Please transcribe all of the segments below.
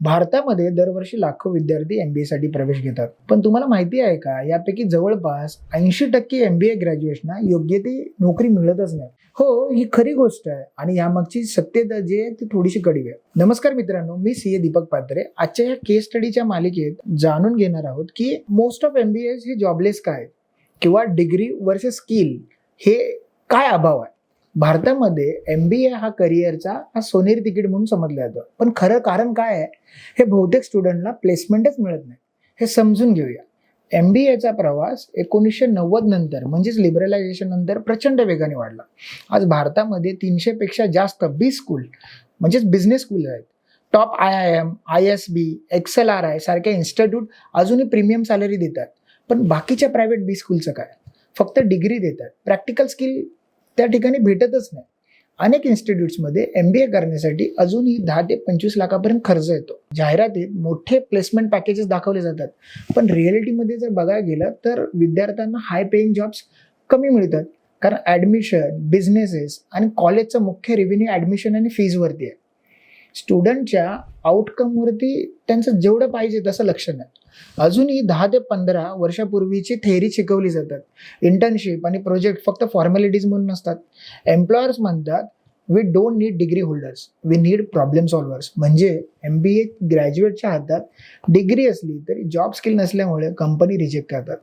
भारतामध्ये दरवर्षी लाखो विद्यार्थी MBA साठी प्रवेश घेतात. पण तुम्हाला माहिती आहे का, यापैकी जवळपास 80% MBA ग्रॅज्युएशना योग्य ती नोकरी मिळतच नाही. हो, ही खरी गोष्ट आहे आणि यामागची सत्यता जी आहे ती थोडीशी कडवी आहे. नमस्कार मित्रांनो, मी CA दीपक पात्रे. आजच्या या केस स्टडीच्या मालिकेत जाणून घेणार आहोत की मोस्ट ऑफ MBAs हे जॉबलेस काय किंवा डिग्री वर्सेस स्किल हे काय अभाव आहे. भारतामध्ये MBA हा करिअरचा सोनेरी तिकीट म्हणून समजलं जातं, पण खरं कारण काय आहे हे बहुतेक स्टुडंटला प्लेसमेंटच मिळत नाही. हे समजून घेऊया. MBAचा प्रवास 1990 नंतर म्हणजेच लिबरलायझेशन नंतर प्रचंड वेगाने वाढला. आज भारतामध्ये 300 पेक्षा जास्त बी स्कूल म्हणजेच बिझनेस स्कूल आहेत. टॉप IIM, ISB, XLRI सारख्या इन्स्टिट्यूट अजूनही प्रीमियम सॅलरी देतात. पण बाकीच्या प्रायव्हेट बी स्कूलचं काय? फक्त डिग्री देतात, प्रॅक्टिकल स्किल त्या ठिकाणी भेटतच नाही. अनेक इन्स्टिट्यूट्समध्ये MBA करण्यासाठी अजूनही 10 ते 25 लाखापर्यंत खर्च येतो. जाहिरातीत मोठे प्लेसमेंट पॅकेजेस दाखवले जातात, पण रिअलिटीमध्ये जर बघायला गेलं तर विद्यार्थ्यांना हाय पेईंग जॉब्स कमी मिळतात, कारण ॲडमिशन, बिझनेसेस आणि कॉलेजचा मुख्य रेव्हेन्यू ॲडमिशन आणि फीजवरती आहे. स्टुडंटच्या आउटकमवरती त्यांचं जेवढं पाहिजे तसं लक्ष नाही. अजूनही 10 ते 15 वर्षापूर्वीची थेअरी शिकवली जातात. इंटर्नशिप आणि प्रोजेक्ट फक्त फॉर्मॅलिटीज म्हणून नसतात. एम्प्लॉयर्स म्हणतात, we don't need degree holders, we need problem solvers. म्हणजे MBA ग्रॅज्युएटच्या हातात डिग्री असली तरी जॉब स्किल नसल्यामुळे कंपनी रिजेक्ट करतात.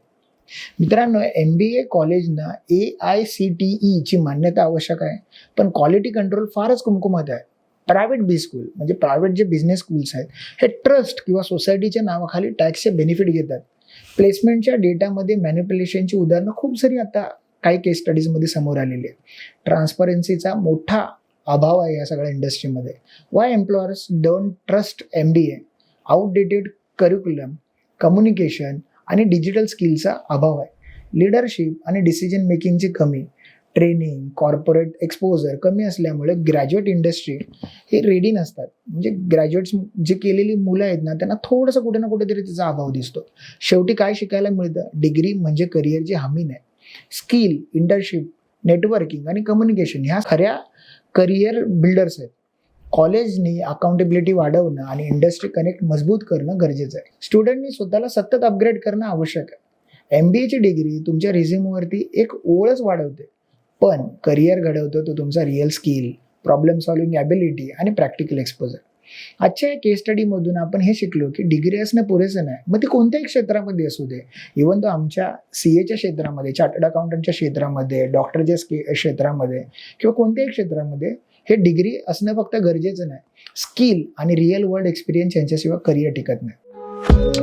मित्रांनो, MBA कॉलेजना AICTE ची मान्यता आवश्यक आहे, पण क्वालिटी कंट्रोल फारच कुमकुमत आहे. प्रायव्हेट बी स्कूल म्हणजे प्रायव्हेट जे बिझनेस स्कूल्स आहेत हे ट्रस्ट किंवा सोसायटीच्या नावाखाली टॅक्सचे बेनिफिट घेतात. प्लेसमेंटच्या डेटामध्ये मॅनिप्युलेशनची उदाहरणं खूप सारी आता काही केस स्टडीजमध्ये समोर आलेली आहे. ट्रान्सपरन्सीचा मोठा अभाव आहे या सगळ्या इंडस्ट्रीमध्ये. Y employers don't trust MBA? Outdated curriculum, communication आणि डिजिटल स्किलचा अभाव आहे. लिडरशिप आणि डिसिजन मेकिंगची कमी, ट्रेनिंग, कॉर्पोरेट एक्सपोजर कमी असल्यामुळे ग्रॅज्युएट इंडस्ट्री हे रेडी नसतात. म्हणजे ग्रॅज्युएट्स जे केलेली मुलं आहेत ना, त्यांना थोडंसं कुठे ना कुठेतरी त्याचा अभाव दिसतो. शेवटी काय शिकायला मिळतं? डिग्री म्हणजे करिअरची हमी नाही. स्किल, इंटर्नशिप, नेटवर्किंग आणि कम्युनिकेशन ह्या खऱ्या करिअर बिल्डर्स आहेत. कॉलेजनी अकाउंटेबिलिटी वाढवणं आणि इंडस्ट्री कनेक्ट मजबूत करणं गरजेचं आहे. स्टुडंटनी स्वतःला सतत अपग्रेड करणं आवश्यक आहे. MBAची डिग्री तुमच्या रिझ्यूमवरती एक ओळच वाढवते, पण करिअर घडवतो तो तुमचा real skill, problem solving ability आणि प्रॅक्टिकल एक्सपोजर. आजच्या या केस स्टडीमधून आपण हे शिकलो की डिग्री असणं पुरेसं नाही, मग ती कोणत्याही क्षेत्रामध्ये असू दे. इव्हन तो आमच्या CAच्या क्षेत्रामध्ये, चार्टर्ड अकाउंटंटच्या क्षेत्रामध्ये, डॉक्टरच्या क्षेत्रामध्ये किंवा कोणत्याही क्षेत्रामध्ये हे डिग्री असणं फक्त गरजेचं नाही. स्किल आणि रिअल वर्ल्ड एक्सपिरियन्स यांच्याशिवाय करिअर टिकत नाही.